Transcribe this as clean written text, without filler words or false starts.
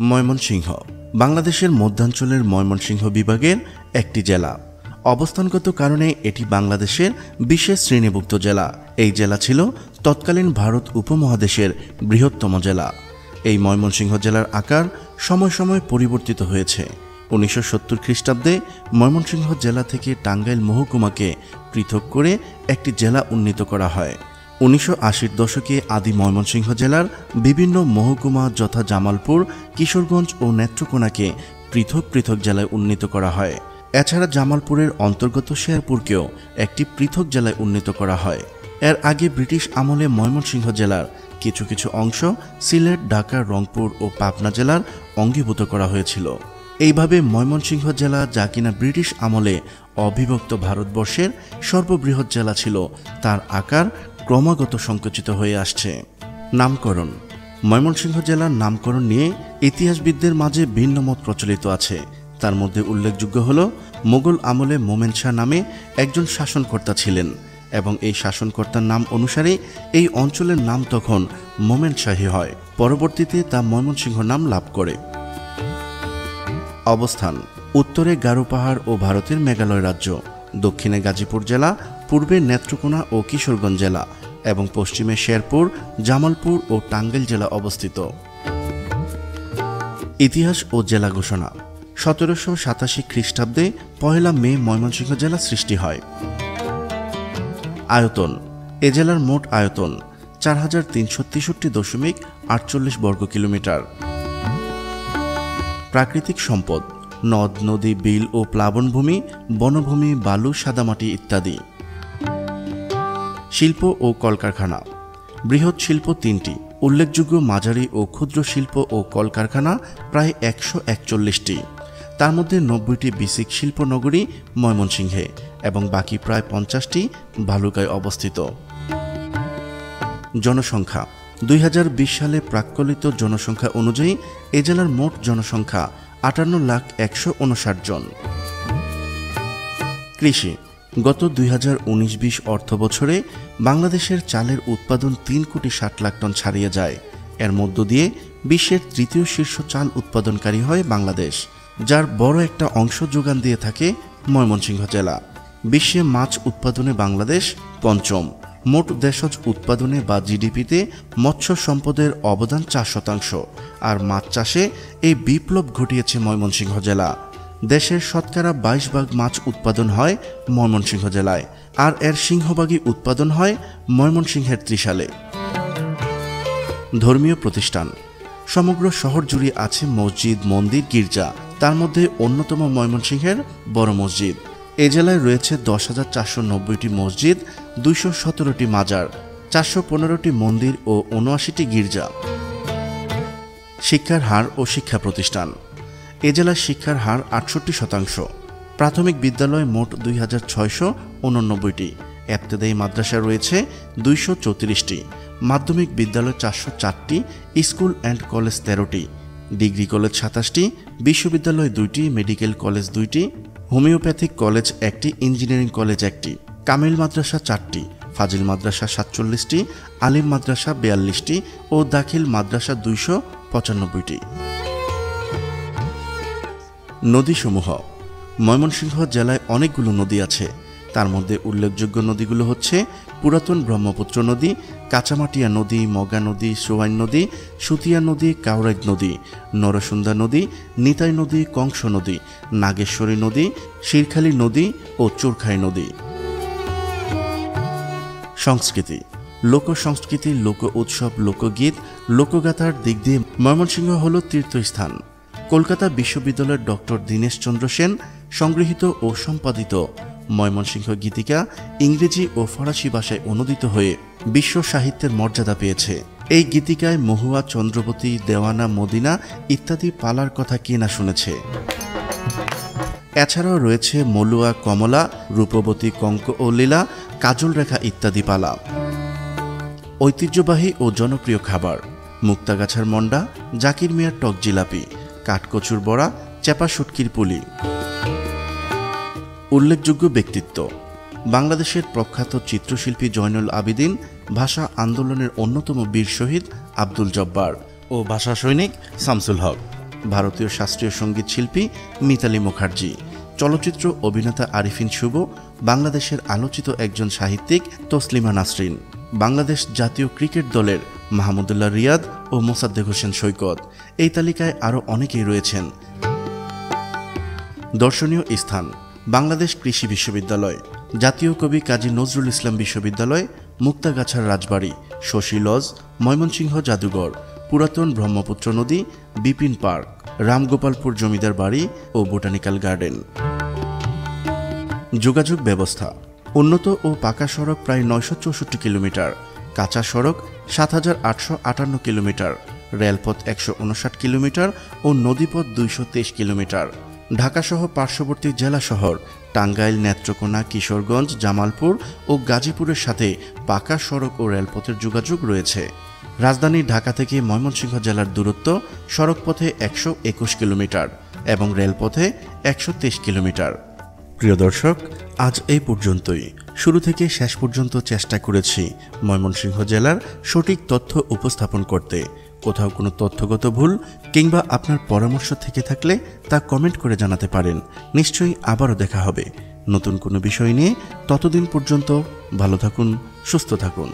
ময়মনসিংহ বাংলাদেশের মধ্যাঞ্চলের ময়মনসিংহ বিভাগের একটি জেলা। অবস্থানগত কারণে এটি বাংলাদেশের বিশেষ শ্রেণীভুক্ত জেলা। এই জেলা ছিল তৎকালীন ভারত উপমহাদেশের বৃহত্তম জেলা। এই ময়মনসিংহ জেলার আকার সময় সময় পরিবর্তিত হয়েছে। 1970 খ্রিস্টাব্দে ময়মনসিংহ জেলা থেকে টাঙ্গাইল মহকুমাকে পৃথক করে একটি জেলা উন্নীত করা হয়। 1980-র দশকে আদি ময়মনসিংহ জেলার বিভিন্ন মহকুমা যথা জামালপুর, কিশোরগঞ্জ ও নেত্রকোনাকে পৃথক পৃথক জেলায় উন্নীত করা হয়। এছাড়া জামালপুরের অন্তর্গত শেরপুরকেও একটি পৃথক জেলায় উন্নীত করা হয়। এর আগে ব্রিটিশ আমলে ময়মনসিংহ জেলার কিছু কিছু অংশ সিলেট, ঢাকা, রংপুর ও পাবনা জেলার অঙ্গীভূত করা হয়েছিল। এইভাবে ময়মনসিংহ জেলা, যা কিনা ব্রিটিশ আমলে অবিভক্ত ভারতবর্ষের সর্ববৃহৎ জেলা ছিল, তার আকার ক্রমাগত সংকুচিত হয়ে আসছে। নামকরণ। ময়মনসিংহ জেলার নামকরণ নিয়ে ইতিহাসবিদদের মাঝে ভিন্ন মত প্রচলিত আছে। তার মধ্যে উল্লেখযোগ্য হল, মোগল আমলে মোমেন শাহ নামে একজন শাসনকর্তা ছিলেন এবং এই শাসনকর্তার নাম অনুসারে এই অঞ্চলের নাম তখন মোমেন শাহী হয়। পরবর্তীতে তা ময়মনসিংহ নাম লাভ করে। অবস্থান: উত্তরে গারো পাহাড় ও ভারতের মেঘালয় রাজ্য, দক্ষিণে গাজীপুর জেলা, পূর্বে নেত্রকোনা ও কিশোরগঞ্জ জেলা এবং পশ্চিমে শেরপুর, জামালপুর ও টাঙ্গাইল জেলা অবস্থিত। ইতিহাস ও জেলা ঘোষণা। 1787 খ্রিস্টাব্দে 1 মে ময়মনসিংহ জেলা সৃষ্টি হয়। আয়তন: এ জেলার মোট আয়তন 4363.48 বর্গ কিলোমিটার। প্রাকৃতিক সম্পদ: নদ, নদী, বিল ও প্লাবনভূমি, বনভূমি, বালু, সাদামাটি ইত্যাদি। শিল্প ও কলকারখানা: বৃহৎ শিল্প 3টি, উল্লেখযোগ্য মাঝারি ও ক্ষুদ্র শিল্প ও কলকারখানা প্রায় 141টি। তার মধ্যে 90টি বিসিক শিল্পনগরী ময়মনসিংহে এবং বাকি প্রায় 50টি ভালুকায় অবস্থিত। জনসংখ্যা: 2020 সালে প্রাক্কলিত জনসংখ্যা অনুযায়ী এ জেলার মোট জনসংখ্যা 58,159 জন। কৃষি: গত 2019-20 অর্থবছরে বাংলাদেশের চালের উৎপাদন 3,60,00,000 টন ছাড়িয়ে যায়। এর মধ্য দিয়ে বিশ্বের তৃতীয় শীর্ষ চাল উৎপাদনকারী হয় বাংলাদেশ, যার বড় একটা অংশ যোগান দিয়ে থাকে ময়মনসিংহ জেলা। বিশ্বে মাছ উৎপাদনে বাংলাদেশ পঞ্চম। মোট দেশজ উৎপাদনে বা জিডিপিতে মৎস্য সম্পদের অবদান 4%, আর মাছ চাষে এই বিপ্লব ঘটিয়েছে ময়মনসিংহ জেলা। দেশের শতকরা 22 ভাগ মাছ উৎপাদন হয় ময়মনসিংহ জেলায়, আর এর সিংহভাগই উৎপাদন হয় ময়মনসিংহের ত্রিশালে। ধর্মীয় প্রতিষ্ঠান: সমগ্র শহর জুড়ে আছে মসজিদ, মন্দির, গির্জা। তার মধ্যে অন্যতম ময়মনসিংহের বড় মসজিদ। এ জেলায় রয়েছে 10,490টি মসজিদ, 217টি মাজার, 415টি মন্দির ও 79টি গির্জা। শিক্ষার হার ও শিক্ষা প্রতিষ্ঠান: এ জেলার শিক্ষার হার 68%। প্রাথমিক বিদ্যালয় মোট 2,689টি, ইবতেদায়ী মাদ্রাসা রয়েছে 234টি, মাধ্যমিক বিদ্যালয় 404টি, স্কুল অ্যান্ড কলেজ 13টি, ডিগ্রি কলেজ 27টি, বিশ্ববিদ্যালয় 2টি, মেডিকেল কলেজ 2টি, হোমিওপ্যাথিক কলেজ 1টি, ইঞ্জিনিয়ারিং কলেজ 1টি, কামিল মাদ্রাসা 4টি, ফাজিল মাদ্রাসা 47টি, আলিম মাদ্রাসা 42টি ও দাখিল মাদ্রাসা 295টি। নদীসমূহ: ময়মনসিংহ জেলায় অনেকগুলো নদী আছে। তার মধ্যে উল্লেখযোগ্য নদীগুলো হচ্ছে পুরাতন ব্রহ্মপুত্র নদী, কাঁচামাটিয়া নদী, মগা নদী, সোয়াইন নদী, সুতিয়া নদী, কাউরাইদ নদী, নরসুন্দা নদী, নিতাই নদী, কংস নদী, নাগেশ্বরী নদী, শিরখালী নদী ও চোরখাই নদী। সংস্কৃতি: লোক সংস্কৃতি, লোক উৎসব, লোকগীত, লোকগাথার দিক দিয়ে ময়মনসিংহ হল তীর্থস্থান। কলকাতা বিশ্ববিদ্যালয়ের ডক্টর দীনেশচন্দ্র সেন সংগৃহীত ও সম্পাদিত ময়মনসিংহ গীতিকা ইংরেজি ও ফরাসি ভাষায় অনুদিত হয়ে বিশ্ব সাহিত্যের মর্যাদা পেয়েছে। এই গীতিকায় মহুয়া, চন্দ্রবতী, দেওয়ানা, মদিনা ইত্যাদি পালার কথা কে না শুনেছে। এছাড়াও রয়েছে মলুয়া, কমলা, রূপবতী, কঙ্ক ও লীলা, কাজল রেখা ইত্যাদি পালা। ঐতিহ্যবাহী ও জনপ্রিয় খাবার: মুক্তাগাছার মন্ডা, জাকির মিয়ার টক জিলাপি, কাঠকচুর বড়া, চেপা শুটকির পুলি। উল্লেখযোগ্য ব্যক্তিত্ব: বাংলাদেশের প্রখ্যাত চিত্রশিল্পী জয়নুল আবেদিন, ভাষা আন্দোলনের অন্যতম বীর শহীদ আব্দুল জব্বার ও ভাষা সৈনিক শামসুল হক। ভারতীয় শাস্ত্রীয় সঙ্গীত শিল্পী মিতালী মুখার্জি, চলচ্চিত্র অভিনেতা আরিফিন শুভ, বাংলাদেশের আলোচিত একজন সাহিত্যিক তসলিমা নাসরিন, বাংলাদেশ জাতীয় ক্রিকেট দলের মাহমুদুল্লাহ রিয়াদ ও মোসাদ্দেক হোসেন সৈকত। এই তালিকায় আরও অনেকেই রয়েছেন। দর্শনীয় স্থান: বাংলাদেশ কৃষি বিশ্ববিদ্যালয়, জাতীয় কবি কাজী নজরুল ইসলাম বিশ্ববিদ্যালয়, মুক্তাগাছার রাজবাড়ি, শশী লজ, ময়মনসিংহ জাদুঘর, পুরাতন ব্রহ্মপুত্র নদী, বিপিন পার্ক, রামগোপালপুর জমিদার বাড়ি ও বোটানিক্যাল গার্ডেন। যোগাযোগ ব্যবস্থা: উন্নত ও পাকা সড়ক প্রায় 964 কিলোমিটার, কাঁচা সড়ক 7858 কিলোমিটার, রেলপথ 159 কিলোমিটার ও নদীপথ 223 কিলোমিটার। ঢাকাসহ পার্শ্ববর্তী জেলা শহর টাঙ্গাইল, নেত্রকোনা, কিশোরগঞ্জ, জামালপুর ও গাজীপুরের সাথে পাকা সড়ক ও রেলপথের যোগাযোগ রয়েছে। রাজধানী ঢাকা থেকে ময়মনসিংহ জেলার দূরত্ব সড়কপথে 121 কিলোমিটার এবং রেলপথে 123 কিলোমিটার। প্রিয় দর্শক, আজ এই পর্যন্তই। শুরু থেকে শেষ পর্যন্ত চেষ্টা করেছি ময়মনসিংহ জেলার সঠিক তথ্য উপস্থাপন করতে। কোথাও কোনো তথ্যগত ভুল কিংবা আপনার পরামর্শ থেকে থাকলে তা কমেন্ট করে জানাতে পারেন। নিশ্চয়ই আবারও দেখা হবে নতুন কোনো বিষয় নিয়ে। ততদিন পর্যন্ত ভালো থাকুন, সুস্থ থাকুন।